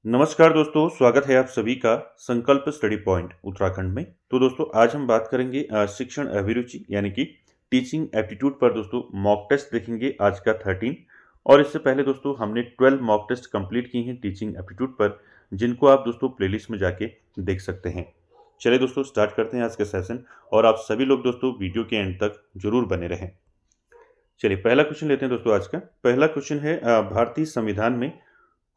नमस्कार दोस्तों, स्वागत है आप सभी का संकल्प स्टडी पॉइंट उत्तराखंड में। तो दोस्तों आज हम बात करेंगे शिक्षण अभिरुचि यानी कि टीचिंग एप्टीट्यूड पर। दोस्तों मॉक टेस्ट देखेंगे आज का 13। और इससे पहले दोस्तों हमने 12 मॉक टेस्ट कंप्लीट की हैं टीचिंग एप्टीट्यूड पर, जिनको आप दोस्तों प्लेलिस्ट में जाके देख सकते हैं। चलिए दोस्तों स्टार्ट करते हैं आज का सेशन, और आप सभी लोग दोस्तों वीडियो के एंड तक जरूर बने रहें। चलिए पहला क्वेश्चन लेते हैं दोस्तों। आज का पहला क्वेश्चन है, भारतीय संविधान में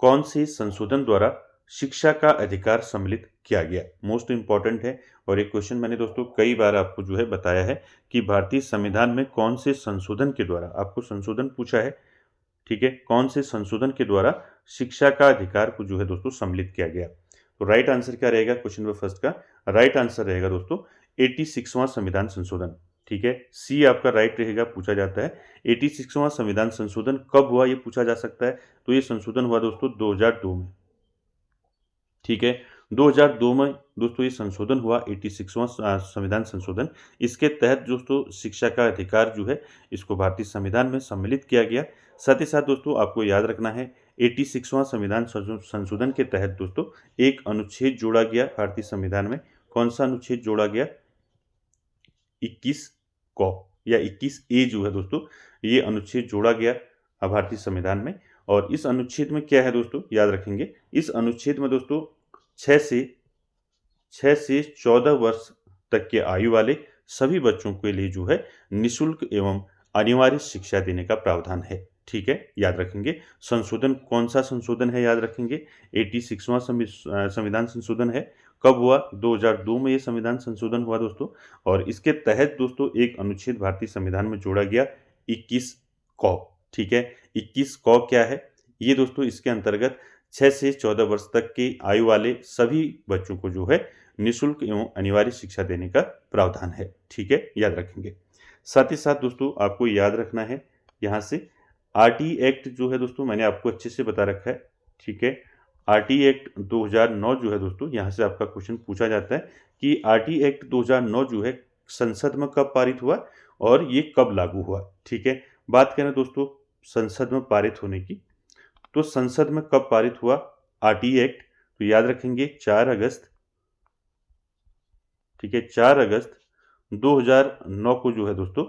कौन से संशोधन द्वारा शिक्षा का अधिकार सम्मिलित किया गया। मोस्ट इंपॉर्टेंट है, और एक क्वेश्चन मैंने दोस्तों कई बार आपको जो है बताया है कि भारतीय संविधान में कौन से संशोधन के द्वारा, आपको संशोधन पूछा है, ठीक है, कौन से संशोधन के द्वारा शिक्षा का अधिकार को जो है दोस्तों सम्मिलित किया गया। तो राइट आंसर क्या रहेगा क्वेश्चन नंबर फर्स्ट का? राइट आंसर रहेगा दोस्तों 86वां संविधान संशोधन। ठीक है, सी आपका राइट रहेगा, पूछा जाता है 86वां संविधान संशोधन कब हुआ, ये पूछा जा सकता है। तो ये संशोधन हुआ दोस्तों 2002 में। ठीक है, 2002 में दोस्तों ये संशोधन हुआ 86वां संविधान संशोधन। इसके तहत दोस्तों शिक्षा का अधिकार जो है इसको भारतीय संविधान में सम्मिलित किया गया। साथ ही साथ दोस्तों आपको याद रखना है 86वां संविधान संशोधन के तहत दोस्तों एक अनुच्छेद जोड़ा गया भारतीय संविधान में। कौन सा अनुच्छेद जोड़ा गया? 21 क या 21A जो है दोस्तों, ये अनुच्छेद जोड़ा गया भारतीय संविधान में। और इस अनुच्छेद में क्या है दोस्तों, याद रखेंगे, इस अनुच्छेद में दोस्तों 6 से 14 वर्ष तक के आयु वाले सभी बच्चों के लिए जो है निःशुल्क एवं अनिवार्य शिक्षा देने का प्रावधान है। ठीक है, याद रखेंगे। संशोधन कौन सा संशोधन है, याद रखेंगे 86वां संविधान संशोधन है। कब हुआ? 2002 में ये संविधान संशोधन हुआ दोस्तों। और इसके तहत दोस्तों एक अनुच्छेद भारतीय संविधान में जोड़ा गया 21 क। ठीक है, 21 क क्या है? ये दोस्तों इसके अंतर्गत 6 से 14 वर्ष तक के आयु वाले सभी बच्चों को जो है निःशुल्क एवं अनिवार्य शिक्षा देने का प्रावधान है। ठीक है, याद रखेंगे। साथ ही साथ दोस्तों आपको याद रखना है यहाँ से आरटी एक्ट जो है दोस्तों, मैंने आपको अच्छे से बता रखा है। ठीक है, आरटी एक्ट 2009 जो है दोस्तों, यहाँ से आपका क्वेश्चन पूछा जाता है कि आरटी एक्ट 2009 जो है संसद में कब पारित हुआ और ये कब लागू हुआ। ठीक है, बात करें दोस्तों संसद में पारित होने की, तो संसद में कब पारित हुआ आरटी एक्ट? तो याद रखेंगे 4 अगस्त, ठीक है, 4 अगस्त 2009 को जो है दोस्तों,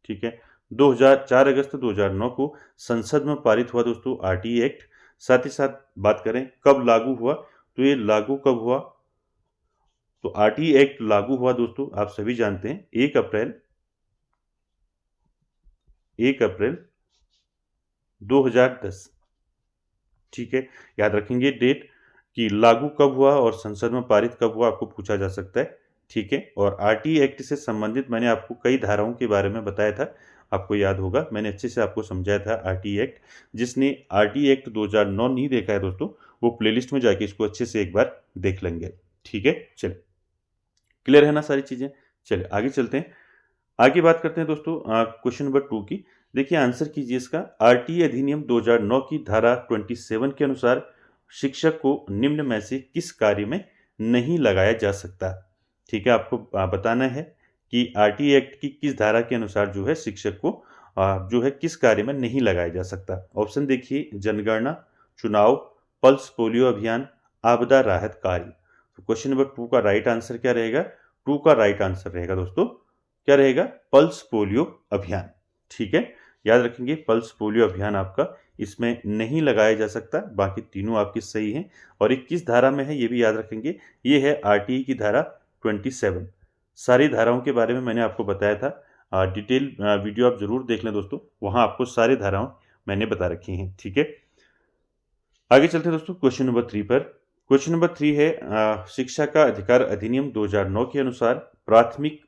ठीक है, 4 अगस्त 2009 को संसद में पारित हुआ दोस्तों आरटी एक्ट। साथ ही साथ बात करें कब लागू हुआ, तो ये लागू कब हुआ? तो आरटी एक्ट लागू हुआ दोस्तों, आप सभी जानते हैं 1 अप्रैल 2010। ठीक है, याद रखेंगे डेट कि लागू कब हुआ और संसद में पारित कब हुआ, आपको पूछा जा सकता है। ठीक है, और आरटी एक्ट से संबंधित मैंने आपको कई धाराओं के बारे में बताया था, आपको याद होगा, मैंने अच्छे से आपको समझाया था आरटी एक्ट। जिसने आरटी एक्ट 2009 नहीं देखा है दोस्तों, वो प्लेलिस्ट में जाके इसको अच्छे से एक बार देख लेंगे। ठीक है, चलिए क्लियर है ना सारी चीज़ें। चलिए आगे चलते हैं, आगे बात करते हैं दोस्तों क्वेश्चन नंबर 2 की। देखिए आंसर कीजिए इसका। आरटी अधिनियम 2009 की धारा 27 के अनुसार शिक्षक को निम्न में से किस कार्य में नहीं लगाया जा सकता। ठीक है, आपको बताना है कि आरटी एक्ट की किस धारा के अनुसार जो है शिक्षक को जो है किस कार्य में नहीं लगाया जा सकता। ऑप्शन देखिए, जनगणना, चुनाव, पल्स पोलियो अभियान, आपदा राहत कार्य। तो क्वेश्चन नंबर 2 का राइट आंसर क्या रहेगा? 2 का राइट आंसर रहेगा दोस्तों, क्या रहेगा? पल्स पोलियो अभियान। ठीक है, याद रखेंगे पल्स पोलियो अभियान आपका इसमें नहीं लगाया जा सकता, बाकी तीनों आपकी सही हैं। और 21 धारा में है ये भी याद रखेंगे, ये है आरटीई की धारा 27। सारी धाराओं के बारे में मैंने आपको बताया था, डिटेल वीडियो आप जरूर देख लें दोस्तों, वहां आपको सारी धाराओं मैंने बता रखी हैं। ठीक है, आगे चलते हैं दोस्तों क्वेश्चन नंबर 3 पर। क्वेश्चन नंबर 3 है, शिक्षा का अधिकार अधिनियम 2009 के अनुसार प्राथमिक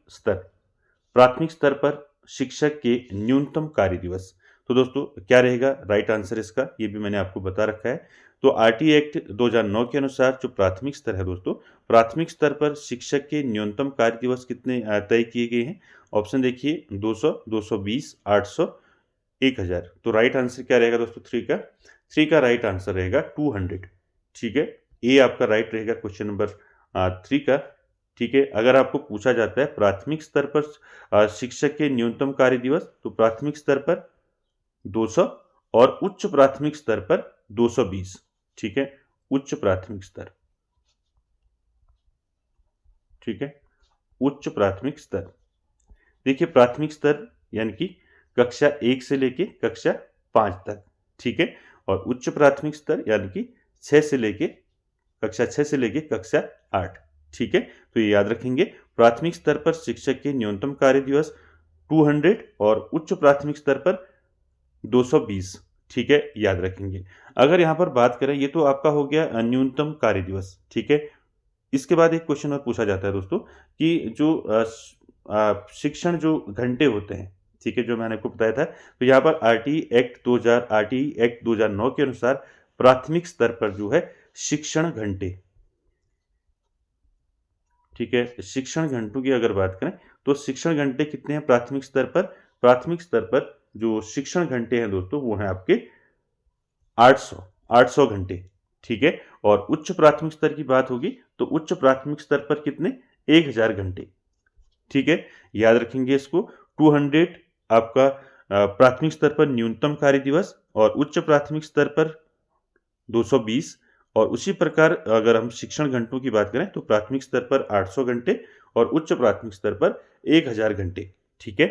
स्तर पर शिक्षक के न्यूनतम कार्य दिवस। तो दोस्तों क्या रहेगा राइट आंसर इसका, ये भी मैंने आपको बता रखा है। तो आरटी एक्ट 2009 के अनुसार जो प्राथमिक स्तर है दोस्तों, प्राथमिक स्तर पर शिक्षक के न्यूनतम कार्य दिवस कितने तय किए गए हैं? ऑप्शन देखिए 200, 220, 800, 1000। तो राइट आंसर क्या रहेगा दोस्तों? 3 का राइट आंसर रहेगा 200। ठीक है, ए आपका राइट रहेगा क्वेश्चन नंबर 3 का। ठीक है, अगर आपको पूछा जाता है प्राथमिक स्तर पर शिक्षक के न्यूनतम कार्य दिवस, तो प्राथमिक स्तर पर 200 और उच्च प्राथमिक स्तर पर 220। ठीक है, उच्च प्राथमिक स्तर। ठीक है, उच्च प्राथमिक स्तर। देखिए प्राथमिक स्तर यानी कि कक्षा 1 से लेके कक्षा 5 तक। ठीक है, और उच्च प्राथमिक स्तर यानी कि 6 से लेके कक्षा 6 से लेके कक्षा 8। ठीक है, तो ये याद रखेंगे। प्राथमिक स्तर पर शिक्षक के न्यूनतम कार्य दिवस 200 और उच्च प्राथमिक स्तर पर 220। ठीक है, याद रखेंगे। अगर यहाँ पर बात करें, ये तो आपका हो गया न्यूनतम कार्य दिवस। ठीक है, इसके बाद एक क्वेश्चन और पूछा जाता है दोस्तों कि जो शिक्षण जो घंटे होते हैं, ठीक है, जो मैंने आपको बताया था, तो यहाँ पर आरटीई एक्ट 2009 के अनुसार प्राथमिक स्तर पर जो है शिक्षण घंटे, ठीक है, शिक्षण घंटों की अगर बात करें तो शिक्षण घंटे कितने हैं प्राथमिक स्तर पर? प्राथमिक स्तर पर जो शिक्षण घंटे हैं दोस्तों वो हैं आपके 800 घंटे। ठीक है, और उच्च प्राथमिक स्तर की बात होगी तो उच्च प्राथमिक स्तर पर कितने? 1000 घंटे। ठीक है, याद रखेंगे इसको। 200 आपका प्राथमिक स्तर पर न्यूनतम कार्य दिवस और उच्च प्राथमिक स्तर पर 220, और उसी प्रकार अगर हम शिक्षण घंटों की बात करें तो प्राथमिक स्तर पर 800 घंटे और उच्च प्राथमिक स्तर पर 1000 घंटे। ठीक है,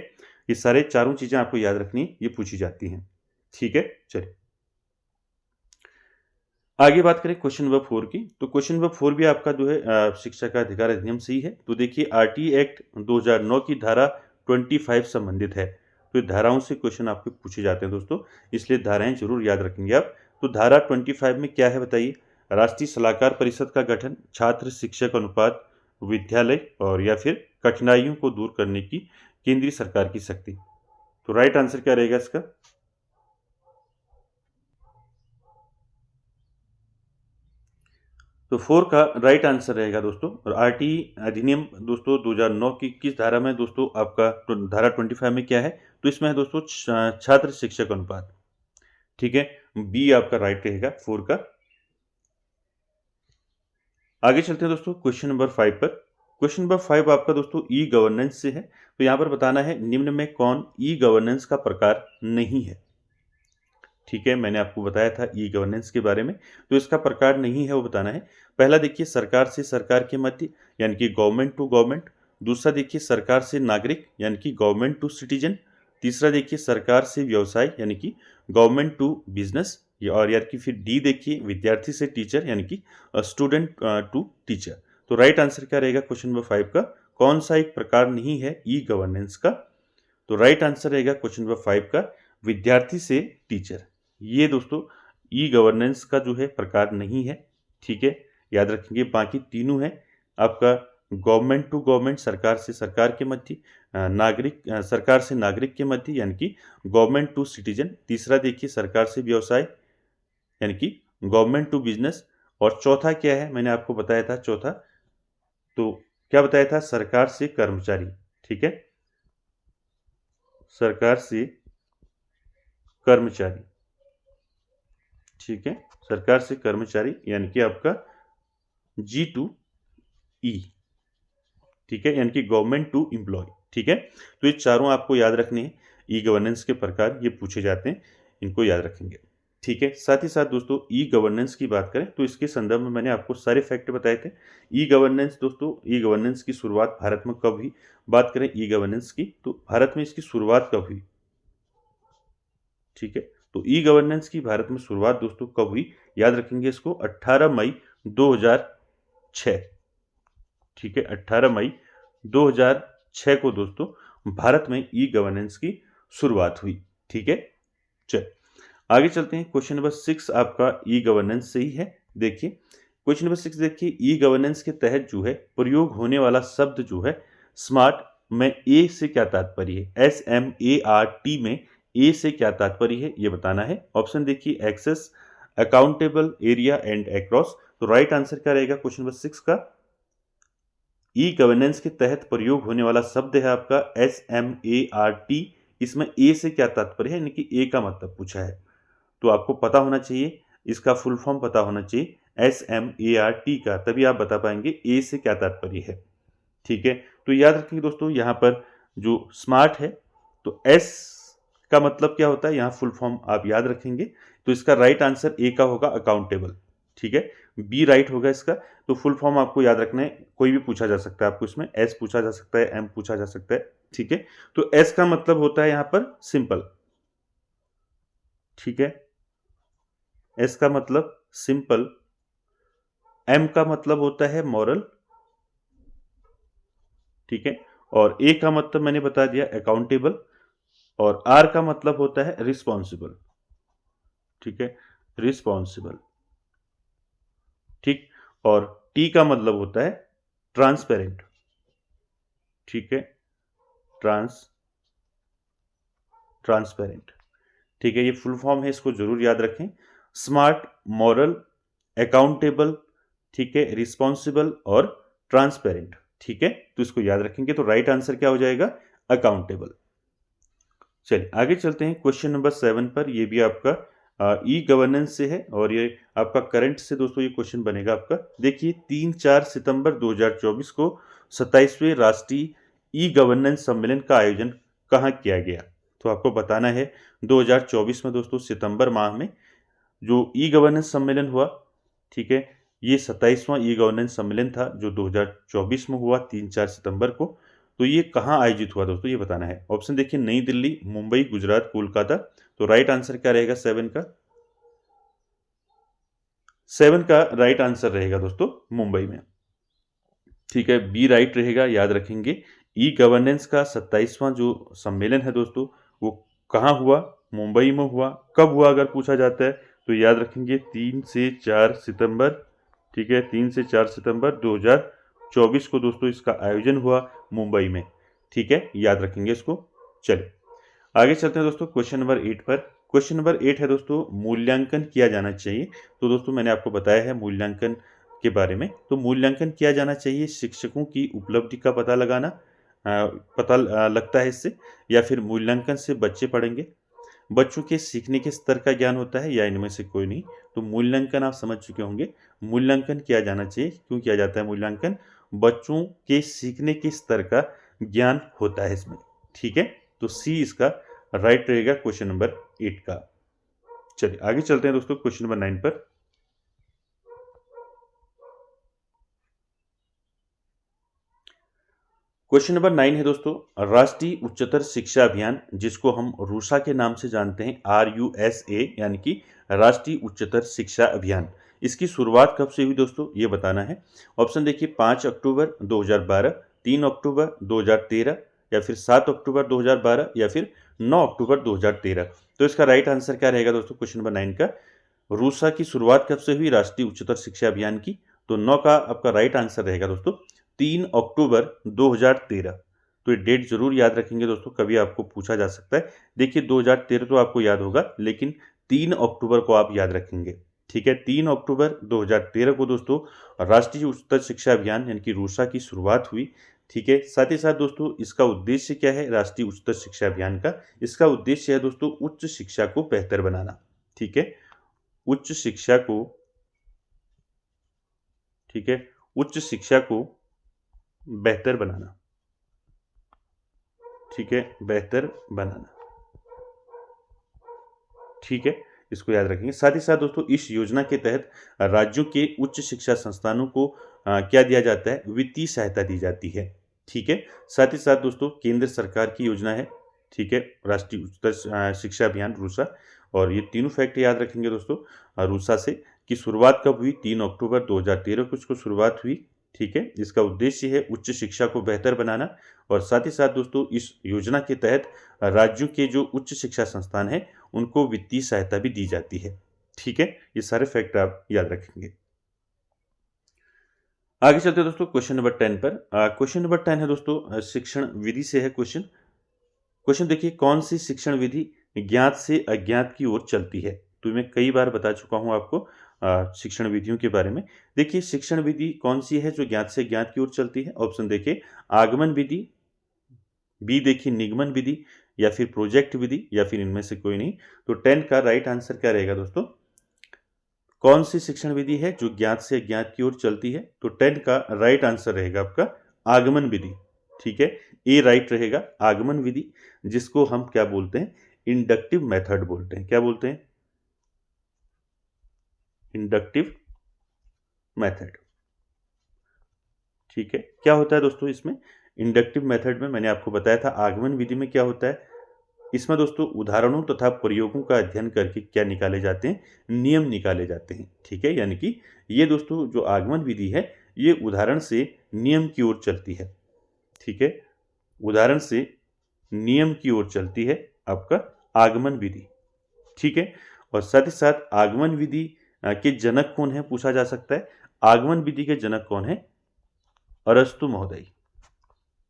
ये सारे चारों चीजें आपको याद रखनी है, ये पूछी जाती हैं। ठीक है, चलिए आगे बात करें क्वेश्चन नंबर 4 की। तो क्वेश्चन नंबर 4 भी आपका जो है शिक्षा का अधिकार अधिनियम से ही है। तो देखिए आरटी एक्ट 2009 की धारा 25 संबंधित है। तो धाराओं से क्वेश्चन आपके पूछे जाते हैं दोस्तों, इसलिए धाराएं जरूर याद रखेंगे आप। तो धारा 25 में क्या है बताइए? राष्ट्रीय सलाहकार परिषद का गठन, छात्र शिक्षक अनुपात, विद्यालय और या फिर कठिनाइयों को दूर करने की केंद्रीय सरकार की शक्ति। तो राइट आंसर क्या रहेगा इसका? तो 4 का राइट आंसर रहेगा दोस्तों। और आरटी अधिनियम दोस्तों 2009 की किस धारा में दोस्तों? आपका धारा 25 में क्या है? तो इसमें है दोस्तों छात्र शिक्षक अनुपात। ठीक है, बी आपका राइट रहेगा 4 का। आगे चलते हैं दोस्तों क्वेश्चन नंबर 5 पर। क्वेश्चन नंबर 5 आपका दोस्तों ई गवर्नेंस से है। तो यहां पर बताना है निम्न में कौन ई गवर्नेंस का प्रकार नहीं है। ठीक है, मैंने आपको बताया था ई गवर्नेंस के बारे में, तो इसका प्रकार नहीं है वो बताना है। पहला देखिए सरकार से सरकार के मध्य यानी कि गवर्नमेंट टू गवर्नमेंट। दूसरा देखिए सरकार से नागरिक यानी कि गवर्नमेंट टू सिटीजन। तीसरा देखिए सरकार से व्यवसाय यानी कि गवर्नमेंट टू बिजनेस। और यार कि फिर डी देखिए विद्यार्थी से टीचर यानी कि स्टूडेंट टू टीचर। तो राइट आंसर क्या रहेगा क्वेश्चन नंबर 5 का? कौन सा एक प्रकार नहीं है ई गवर्नेंस का? तो राइट आंसर रहेगा क्वेश्चन नंबर 5 का विद्यार्थी से टीचर। ये दोस्तों ई गवर्नेंस का जो है प्रकार नहीं है। ठीक है, याद रखेंगे। बाकी तीनों है आपका गवर्नमेंट टू गवर्नमेंट, सरकार से सरकार के मध्य, नागरिक सरकार से नागरिक के मध्य यानी कि गवर्नमेंट टू सिटीजन। तीसरा देखिए सरकार से व्यवसाय यानी कि गवर्नमेंट टू बिजनेस। और चौथा क्या है? मैंने आपको बताया था चौथा, तो क्या बताया था? सरकार से कर्मचारी। ठीक है, सरकार से कर्मचारी। ठीक है, सरकार से कर्मचारी यानी कि आपका G2E। ठीक है, यानी कि गवर्नमेंट टू एम्प्लॉय। ठीक है, तो ये चारों आपको याद रखने हैं। ई गवर्नेंस के प्रकार ये पूछे जाते हैं, इनको याद रखेंगे। ठीक है, साथ ही साथ दोस्तों ई गवर्नेंस की बात करें तो इसके संदर्भ में मैंने आपको सारे फैक्ट बताए थे। ई गवर्नेंस दोस्तों, ई गवर्नेंस की शुरुआत भारत में कब हुई? बात करें ई गवर्नेंस की तो भारत में इसकी शुरुआत कब हुई? ठीक है, तो ई गवर्नेंस की भारत में शुरुआत दोस्तों कब हुई? याद रखेंगे इसको, 18 मई 2006। ठीक है, 18 मई 2006 को दोस्तों भारत में ई गवर्नेंस की शुरुआत हुई। ठीक है, चल आगे चलते हैं। क्वेश्चन नंबर 6 आपका ई गवर्नेंस से ही है। देखिए क्वेश्चन नंबर 6 देखिए, ई गवर्नेंस के तहत जो है प्रयोग होने वाला शब्द जो है स्मार्ट में ए से क्या तात्पर्य है? SMART में ए से क्या तात्पर्य है ये बताना है। ऑप्शन देखिए access, accountable, area and across. तो राइट आंसर क्या रहेगा क्वेश्चन नंबर 6 का? ई गवर्नेंस के तहत प्रयोग होने वाला शब्द है आपका SMART। इसमें ए से क्या तात्पर्य है, यानी कि ए का मतलब पूछा है, तो आपको पता होना चाहिए, इसका फुल फॉर्म पता होना चाहिए SMART का, तभी आप बता पाएंगे ए से क्या तात्पर्य है। ठीक है, तो याद रखेंगे दोस्तों यहाँ पर जो स्मार्ट है तो एस का मतलब क्या होता है, यहाँ फुल फॉर्म आप याद रखेंगे। तो इसका राइट आंसर ए का होगा अकाउंटेबल। ठीक है, बी राइट होगा इसका। तो फुल फॉर्म आपको याद रखना है, कोई भी पूछा जा सकता है आपको इसमें, एस पूछा जा सकता है, एम पूछा जा सकता है, ठीक है। तो एस का मतलब होता है यहां पर सिंपल, ठीक है, एस का मतलब सिंपल, एम का मतलब होता है मॉरल, ठीक है, और ए का मतलब मैंने बता दिया अकाउंटेबल, और आर का मतलब होता है रिस्पॉन्सिबल, ठीक है, रिस्पॉन्सिबल, ठीक, और टी का मतलब होता है ट्रांसपेरेंट, ठीक है, ट्रांसपेरेंट, ठीक है। ये फुल फॉर्म है, इसको जरूर याद रखें, स्मार्ट, मॉरल, अकाउंटेबल, ठीक है, रिस्पॉन्सिबल और ट्रांसपेरेंट, ठीक है। तो इसको याद रखेंगे, तो राइट आंसर क्या हो जाएगा, अकाउंटेबल। चलिए आगे चलते हैं क्वेश्चन नंबर 7 पर। ये भी आपका ई गवर्नेंस से है और ये आपका करंट से दोस्तों ये क्वेश्चन बनेगा आपका। देखिए 3-4 सितंबर 2024 को 27वें राष्ट्रीय ई गवर्नेंस सम्मेलन का आयोजन कहाँ किया गया। तो आपको बताना है 2024 में दोस्तों सितंबर माह में जो ई गवर्नेंस सम्मेलन हुआ, ठीक है, ये 27वां ई गवर्नेंस सम्मेलन था जो 2024 में हुआ 3-4 सितंबर को। तो ये कहाँ आयोजित हुआ दोस्तों, ये बताना है। ऑप्शन देखिए, नई दिल्ली, मुंबई, गुजरात, कोलकाता। तो राइट आंसर क्या रहेगा 7 का, 7 का राइट आंसर रहेगा दोस्तों मुंबई में, ठीक है, बी राइट रहेगा, याद रखेंगे। ई गवर्नेंस का 27वां जो सम्मेलन है दोस्तों वो कहाँ हुआ, मुंबई में हुआ। कब हुआ अगर पूछा जाता है तो याद रखेंगे 3 से 4 सितंबर, ठीक है, 3 से 4 सितंबर 2024 को दोस्तों इसका आयोजन हुआ मुंबई में, ठीक है, याद रखेंगे इसको। चलिए आगे चलते हैं दोस्तों क्वेश्चन नंबर 8 पर। क्वेश्चन नंबर 8 है दोस्तों, मूल्यांकन किया जाना चाहिए। तो दोस्तों मैंने आपको बताया है मूल्यांकन के बारे में। तो मूल्यांकन किया जाना चाहिए शिक्षकों की उपलब्धि का पता लगाना, पता लगता है इससे, या फिर मूल्यांकन से बच्चे पढ़ेंगे, बच्चों के सीखने के स्तर का ज्ञान होता है, या इनमें से कोई नहीं। तो मूल्यांकन आप समझ चुके होंगे, मूल्यांकन किया जाना चाहिए। क्यों किया जाता है मूल्यांकन, बच्चों के सीखने के स्तर का ज्ञान होता है इसमें, ठीक है। तो सी इसका राइट रहेगा क्वेश्चन नंबर 8 का। चलिए आगे चलते हैं दोस्तों क्वेश्चन नंबर 9 पर। क्वेश्चन नंबर 9 है दोस्तों, राष्ट्रीय उच्चतर शिक्षा अभियान, जिसको हम रूसा के नाम से जानते हैं, RUSA, यानी कि राष्ट्रीय उच्चतर शिक्षा अभियान, इसकी शुरुआत कब से हुई दोस्तों, ये बताना है। ऑप्शन देखिए, 5 अक्टूबर 2012, 3 अक्टूबर 2013, या फिर 7 अक्टूबर 2012, या फिर 9 अक्टूबर 2013। तो इसका राइट आंसर क्या रहेगा दोस्तों क्वेश्चन नंबर 9 का, रूसा की शुरुआत कब से हुई राष्ट्रीय उच्चतर शिक्षा अभियान की। तो 9 का आपका राइट आंसर रहेगा दोस्तों 3 अक्टूबर 2013। तो ये डेट जरूर याद रखेंगे दोस्तों, कभी आपको पूछा जा सकता है। देखिए 2013 तो आपको याद होगा, लेकिन 3 अक्टूबर को आप याद रखेंगे, ठीक है। 3 अक्टूबर 2013 को दोस्तों राष्ट्रीय उच्चतर शिक्षा अभियान यानी कि रूसा की शुरुआत हुई, ठीक है। साथ ही साथ दोस्तों इसका उद्देश्य क्या है राष्ट्रीय उच्चतर शिक्षा अभियान का, इसका उद्देश्य है दोस्तों उच्च शिक्षा को बेहतर बनाना, ठीक है, उच्च शिक्षा को, ठीक है, उच्च शिक्षा को बेहतर बनाना, ठीक है, बेहतर बनाना, ठीक है, इसको याद रखेंगे। साथ ही साथ दोस्तों इस योजना के तहत राज्यों के उच्च शिक्षा संस्थानों को क्या दिया जाता है, वित्तीय सहायता दी जाती है, ठीक है। साथ ही साथ दोस्तों केंद्र सरकार की योजना है, ठीक है, राष्ट्रीय उच्चतर शिक्षा अभियान रूसा। और ये तीनों फैक्ट याद रखेंगे दोस्तों रूसा से, कि शुरुआत कब हुई, 3 अक्टूबर 2013 को इसको शुरुआत हुई, ठीक है। इसका उद्देश्य है उच्च शिक्षा को बेहतर बनाना, और साथ ही साथ दोस्तों इस योजना के तहत राज्यों के जो उच्च शिक्षा संस्थान हैं उनको वित्तीय सहायता भी दी जाती है, ठीक है। ये सारे फैक्ट आप याद रखेंगे। आगे चलते हैं दोस्तों क्वेश्चन नंबर 10 पर। क्वेश्चन नंबर 10 है दोस्तों शिक्षण विधि से है क्वेश्चन। क्वेश्चन देखिए, कौन सी शिक्षण विधि ज्ञात से अज्ञात की ओर चलती है। तो मैं कई बार बता चुका हूं आपको शिक्षण विधियों के बारे में। देखिए शिक्षण विधि कौन सी है जो ज्ञात से अज्ञात की ओर चलती है। ऑप्शन देखिए, आगमन विधि, बी देखिए निगमन विधि, या फिर प्रोजेक्ट विधि, या फिर इनमें से कोई नहीं। तो 10 का राइट आंसर क्या रहेगा दोस्तों, कौन सी शिक्षण विधि है जो ज्ञात से अज्ञात की ओर चलती है। तो 10 का राइट आंसर रहेगा आपका आगमन विधि, ठीक है, ए राइट रहेगा, आगमन विधि, जिसको हम क्या बोलते हैं, इंडक्टिव मेथड बोलते हैं। क्या बोलते हैं, इंडक्टिव मेथड। ठीक है, क्या होता है दोस्तों इसमें? इंडक्टिव मेथड में मैंने आपको बताया था। आगमन विधि में क्या होता है? इसमें दोस्तों उदाहरणों तथा प्रयोगों का अध्ययन करके क्या निकाले जाते हैं? नियम निकाले जाते हैं। ठीक है, यानी कि ये दोस्तों जो आगमन विधि है ये उदाहरण से नियम की ओर चलती है। ठीक है, उदाहरण से नियम की ओर चलती है आपका आगमन विधि। ठीक है, और साथ ही साथ आगमन विधि के जनक कौन है पूछा जा सकता है। आगमन विधि के जनक कौन है? अरस्तु महोदय।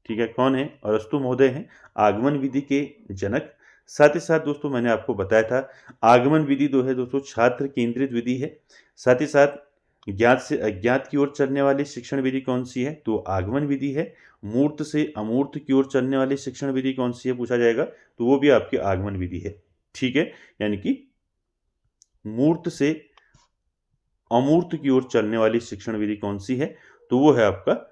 ठीक है, कौन है? अरस्तु महोदय हैं आगमन विधि के जनक। साथ ही साथ दोस्तों मैंने आपको बताया था आगमन विधि जो है दोस्तों छात्र केंद्रित विधि है। साथ ही साथ ज्ञात से अज्ञात की ओर चलने वाली शिक्षण विधि कौन सी है? तो आगमन विधि है। मूर्त से अमूर्त की ओर चलने वाली शिक्षण विधि कौन सी है पूछा जाएगा, तो वो भी आपकी आगमन विधि है। ठीक है, यानी कि मूर्त से अमूर्त की ओर चलने वाली शिक्षण विधि कौन सी है? तो वो है आपका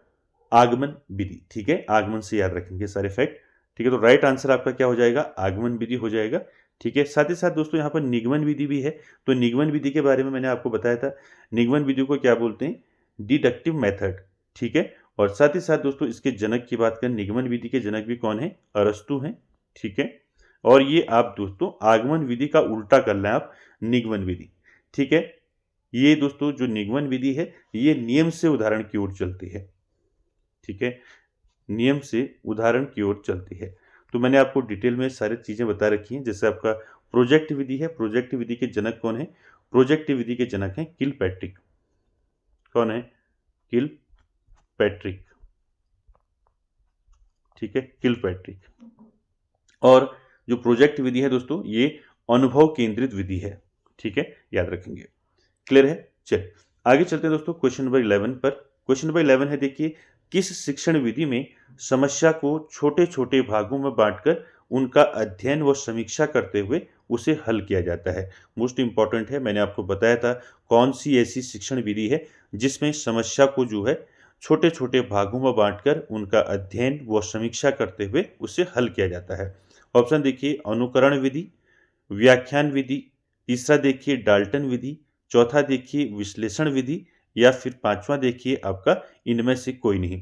आगमन विधि। ठीक है, आगमन से याद रखेंगे सारे फैक्ट। ठीक है, तो राइट आंसर आपका क्या हो जाएगा? आगमन विधि हो जाएगा। ठीक है, साथ ही साथ दोस्तों यहाँ पर निगमन विधि भी है। तो निगमन विधि के बारे में मैंने आपको बताया था। निगमन विधि को क्या बोलते हैं? Deductive method. ठीक है, और साथ ही साथ दोस्तों इसके जनक की बात करें, निगमन विधि के जनक भी कौन है? अरस्तु हैं। ठीक है, और ये आप दोस्तों आगमन विधि का उल्टा कर लें आप, निगमन विधि। ठीक है, ये दोस्तों जो निगमन विधि है ये नियम से उदाहरण की ओर चलती है। ठीक है, नियम से उदाहरण की ओर चलती है। तो मैंने आपको डिटेल में सारी चीज़ें बता रखी हैं। जैसे आपका प्रोजेक्ट विधि है, प्रोजेक्ट विधि के जनक कौन है? प्रोजेक्ट विधि के जनक हैं किलपैट्रिक। कौन है? किलपैट्रिक। ठीक है, किलपैट्रिक। और जो प्रोजेक्ट विधि है दोस्तों ये अनुभव केंद्रित विधि है। ठीक है, याद रखेंगे। क्लियर है? चलिए आगे चलते हैं दोस्तों क्वेश्चन नंबर 11 पर। क्वेश्चन नंबर 11 है, देखिए किस शिक्षण विधि में समस्या को छोटे छोटे भागों में बांटकर उनका अध्ययन व समीक्षा करते हुए उसे हल किया जाता है। मोस्ट इंपॉर्टेंट है, मैंने आपको बताया था कौन सी ऐसी शिक्षण विधि है जिसमें समस्या को जो है छोटे छोटे भागों में बांटकर उनका अध्ययन व समीक्षा करते हुए उसे हल किया जाता है। ऑप्शन देखिए, अनुकरण विधि, व्याख्यान विधि, तीसरा देखिए डाल्टन विधि, चौथा देखिए विश्लेषण विधि, या फिर पांचवा देखिए आपका इनमें से कोई नहीं।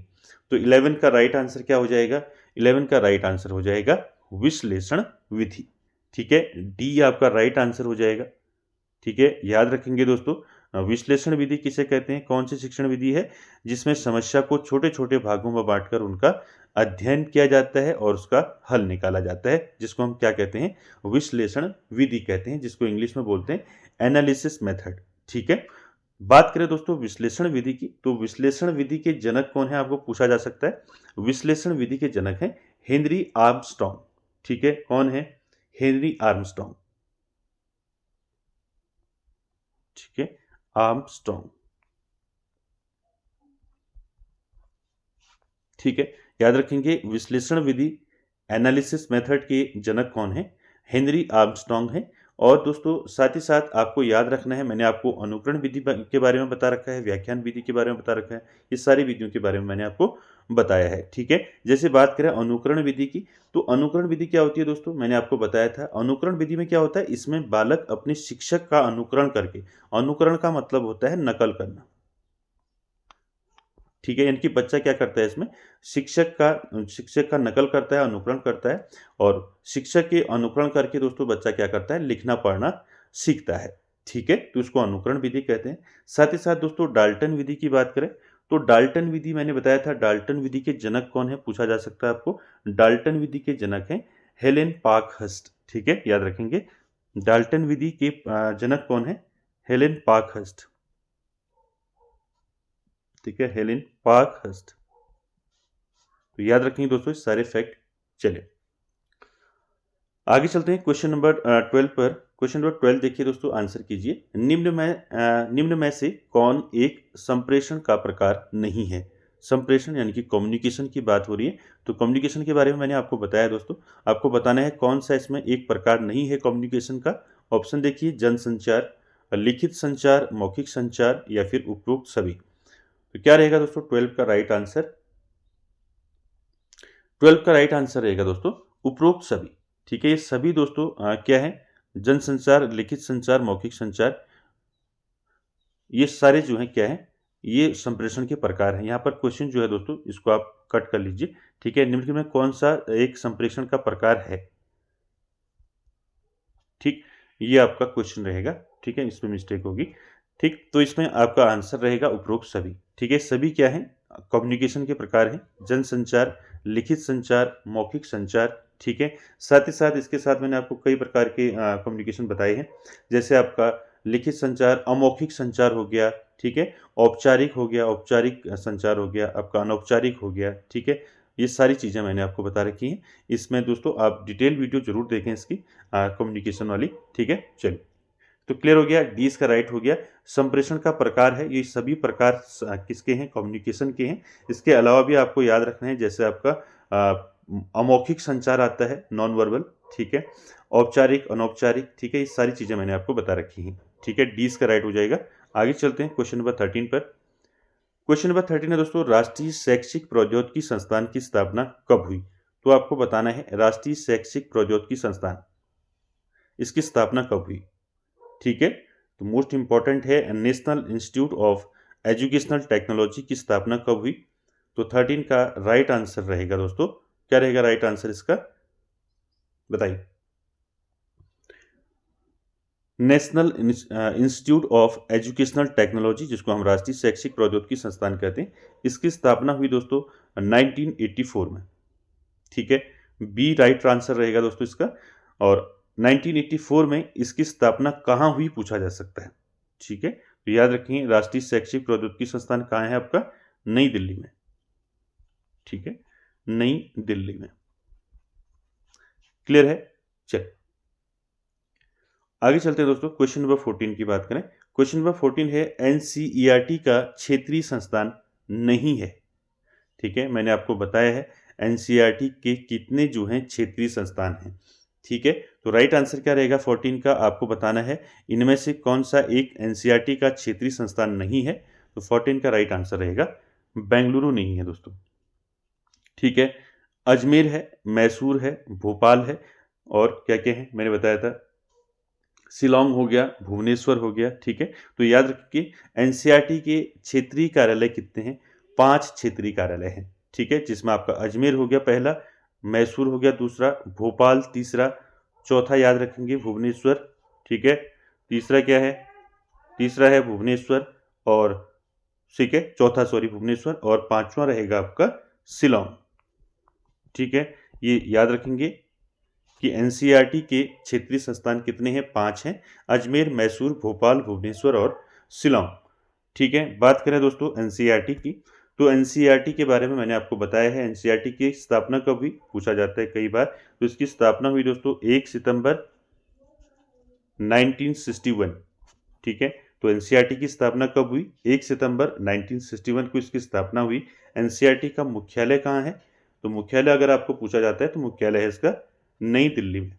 तो 11 का राइट आंसर क्या हो जाएगा? 11 का राइट आंसर हो जाएगा विश्लेषण विधि। ठीक है, डी आपका राइट आंसर हो जाएगा। ठीक है, याद रखेंगे दोस्तों विश्लेषण विधि किसे कहते हैं? कौन सी शिक्षण विधि है जिसमें समस्या को छोटे छोटे भागों में बांटकर उनका अध्ययन किया जाता है और उसका हल निकाला जाता है, जिसको हम क्या कहते हैं? विश्लेषण विधि कहते हैं, जिसको इंग्लिश में बोलते हैं एनालिसिस मेथड। ठीक है, बात करें दोस्तों विश्लेषण विधि की, तो विश्लेषण विधि के जनक कौन है आपको पूछा जा सकता है। विश्लेषण विधि के जनक हैं हेनरी आर्मस्ट्रॉन्ग। ठीक है, कौन है? Henry Armstrong. ठीक है, आर्मस्ट्रॉन्ग। ठीक है, याद रखेंगे विश्लेषण विधि एनालिसिस मेथड के जनक कौन है? हेनरी आर्मस्ट्रॉन्ग है। और दोस्तों साथ ही साथ आपको याद रखना है, मैंने आपको अनुकरण विधि के बारे में बता रखा है, व्याख्यान विधि के बारे में बता रखा है, ये सारी विधियों के बारे में मैंने आपको बताया है। ठीक है, जैसे बात करें अनुकरण विधि की, तो अनुकरण विधि क्या होती है दोस्तों? मैंने आपको बताया था अनुकरण विधि में क्या होता है, इसमें बालक अपने शिक्षक का अनुकरण करके, अनुकरण का मतलब होता है नकल करना। ठीक है, यानी कि बच्चा क्या करता है इसमें, शिक्षक का नकल करता है, अनुकरण करता है, और शिक्षक के अनुकरण करके दोस्तों बच्चा क्या करता है, लिखना पढ़ना सीखता है। ठीक है, तो उसको अनुकरण विधि कहते हैं। साथ ही साथ दोस्तों डाल्टन विधि की बात करें, तो डाल्टन विधि मैंने बताया था, डाल्टन विधि के जनक कौन है पूछा जा सकता है आपको। डाल्टन विधि के जनक हैं हेलेन पार्कहर्स्ट। ठीक है, याद रखेंगे डाल्टन विधि के जनक कौन है? Helen Parkhurst. ठीक है, हेलेन पार्कहर्स्ट। तो याद रखेंगे दोस्तों सारे फैक्ट। चलिए आगे चलते हैं क्वेश्चन नंबर 12 पर। क्वेश्चन नंबर 12 देखिए दोस्तों, आंसर कीजिए। निम्न में से कौन एक संप्रेषण का प्रकार नहीं है? संप्रेषण यानी कि कम्युनिकेशन की बात हो रही है, तो कम्युनिकेशन के बारे में मैंने आपको बताया दोस्तों। आपको बताना है कौन सा इसमें एक प्रकार नहीं है कम्युनिकेशन का। ऑप्शन देखिए, जनसंचार, लिखित संचार, मौखिक संचार, या फिर उपरोक्त सभी। तो क्या रहेगा दोस्तों 12 का राइट आंसर? 12 का राइट आंसर रहेगा दोस्तों उपरोक्त सभी। ठीक है, ये सभी दोस्तों क्या है? जनसंचार, लिखित संचार, मौखिक संचार, ये सारे जो हैं क्या है? ये संप्रेषण के प्रकार हैं। यहाँ पर क्वेश्चन जो है दोस्तों इसको आप कट कर लीजिए, ठीक है। निम्नलिखित में कौन सा एक संप्रेषण का प्रकार है, ठीक, ये आपका क्वेश्चन रहेगा, ठीक है, इसमें मिस्टेक होगी, ठीक। तो इसमें आपका आंसर रहेगा उपरोक्त सभी, ठीक है। सभी क्या है, कम्युनिकेशन के प्रकार हैं, जनसंचार, लिखित संचार, मौखिक संचार, ठीक है। साथ ही साथ इसके साथ मैंने आपको कई प्रकार के कम्युनिकेशन बताए हैं, जैसे आपका लिखित संचार, अमौखिक संचार हो गया, ठीक है, औपचारिक हो गया, औपचारिक संचार हो गया, आपका अनौपचारिक हो गया, ठीक है। ये सारी चीज़ें मैंने आपको बता रखी हैं। इसमें दोस्तों आप डिटेल वीडियो जरूर देखें इसकी, कम्युनिकेशन वाली, ठीक है। चलिए, तो क्लियर हो गया, डी इसका राइट हो गया। संप्रेषण का प्रकार है, ये सभी प्रकार किसके हैं, कम्युनिकेशन के हैं। इसके अलावा भी आपको याद रखना है, जैसे आपका अमौखिक संचार आता है, नॉन वर्बल, ठीक है, औपचारिक, अनौपचारिक, ठीक है। ये सारी चीज़ें मैंने आपको बता रखी हैं, ठीक है। डी इसका राइट हो जाएगा। आगे चलते हैं क्वेश्चन नंबर 13 पर। क्वेश्चन नंबर 13 है दोस्तों, राष्ट्रीय शैक्षिक प्रौद्योगिकी संस्थान की स्थापना कब हुई? तो आपको बताना है राष्ट्रीय शैक्षिक प्रौद्योगिकी संस्थान, इसकी स्थापना कब हुई, ठीक है। तो मोस्ट इंपॉर्टेंट है, national institute of educational technology की स्थापना कब हुई? तो 13 का राइट आंसर रहेगा दोस्तों, क्या रहेगा राइट आंसर इसका, बताइए। National institute of educational technology, जिसको हम राष्ट्रीय शैक्षिक प्रौद्योगिकी संस्थान कहते हैं, इसकी स्थापना हुई दोस्तों 1984 में, ठीक है। बी राइट आंसर रहेगा दोस्तों इसका। और 1984 में इसकी स्थापना कहाँ हुई पूछा जा सकता है, ठीक है। तो याद रखिए, राष्ट्रीय शैक्षिक प्रौद्योगिकी संस्थान कहाँ है आपका, नई दिल्ली में, ठीक है, नई दिल्ली में। क्लियर है, चल आगे चलते हैं दोस्तों। क्वेश्चन नंबर 14 की बात करें। क्वेश्चन नंबर 14 है, एनसीईआरटी का क्षेत्रीय संस्थान नहीं है, ठीक है। मैंने आपको बताया है एनसीईआरटी के कितने जो हैं क्षेत्रीय संस्थान हैं, ठीक है। तो राइट आंसर क्या रहेगा 14 का, आपको बताना है इनमें से कौन सा एक एनसीईआरटी का क्षेत्रीय संस्थान नहीं है। तो 14 का राइट आंसर रहेगा बेंगलुरु नहीं है दोस्तों, ठीक है। अजमेर है, मैसूर है, भोपाल है, और क्या क्या है मैंने बताया था, शिलोंग हो गया, भुवनेश्वर हो गया, ठीक है। तो याद रखिए एनसीईआरटी के क्षेत्रीय कार्यालय कितने हैं, 5 क्षेत्रीय कार्यालय हैं, ठीक है। जिसमें आपका अजमेर हो गया पहला, मैसूर हो गया दूसरा, भोपाल तीसरा, चौथा याद रखेंगे भुवनेश्वर, ठीक है। तीसरा क्या है, तीसरा है भुवनेश्वर, और ठीक है, चौथा सॉरी भुवनेश्वर, और पांचवा रहेगा आपका शिलोंग, ठीक है। ये याद रखेंगे कि एनसीईआरटी के क्षेत्रीय संस्थान कितने हैं, 5 हैं, अजमेर, मैसूर, भोपाल, भुवनेश्वर और शिलोंग, ठीक है। बात करें दोस्तों एनसीईआरटी की, तो एनसीईआरटी के बारे में मैंने आपको बताया है। एनसीईआरटी की स्थापना कब हुई पूछा जाता है कई बार। तो इसकी स्थापना हुई दोस्तों 1 सितंबर 1961, ठीक है। तो एनसीईआरटी की स्थापना कब हुई, 1 सितंबर 1961 को इसकी स्थापना हुई। एनसीईआरटी का मुख्यालय कहाँ है, तो मुख्यालय अगर आपको पूछा जाता है तो मुख्यालय है इसका नई दिल्ली में।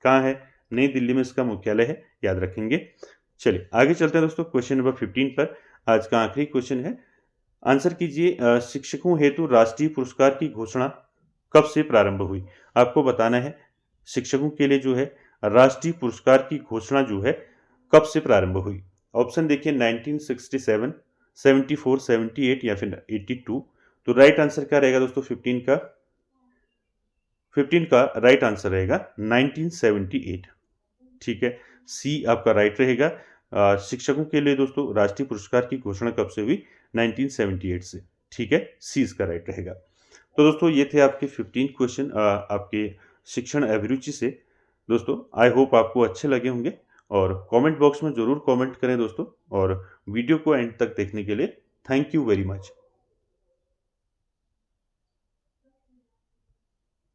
कहाँ है, नई दिल्ली में इसका मुख्यालय है, याद रखेंगे। चलिए आगे चलते हैं दोस्तों क्वेश्चन नंबर 15 पर। आज का आखिरी क्वेश्चन है, आंसर कीजिए, शिक्षकों हेतु राष्ट्रीय पुरस्कार की घोषणा कब से प्रारंभ हुई? आपको बताना है शिक्षकों के लिए जो है राष्ट्रीय पुरस्कार की घोषणा जो है कब से प्रारंभ हुई। ऑप्शन देखिए 1967, 74, 78 या फिर 82। तो राइट आंसर क्या रहेगा दोस्तों 15 का राइट आंसर रहेगा 1978, ठीक है। सी आपका राइट रहेगा। शिक्षकों के लिए दोस्तों राष्ट्रीय पुरस्कार की घोषणा कब से हुई, 1978 से, ठीक है। सी इसका राइट रहेगा। तो दोस्तों ये थे आपके 15 क्वेश्चन आपके शिक्षण अभिरुचि से। दोस्तों आई होप आपको अच्छे लगे होंगे, और कमेंट बॉक्स में ज़रूर कमेंट करें दोस्तों, और वीडियो को एंड तक देखने के लिए थैंक यू वेरी मच।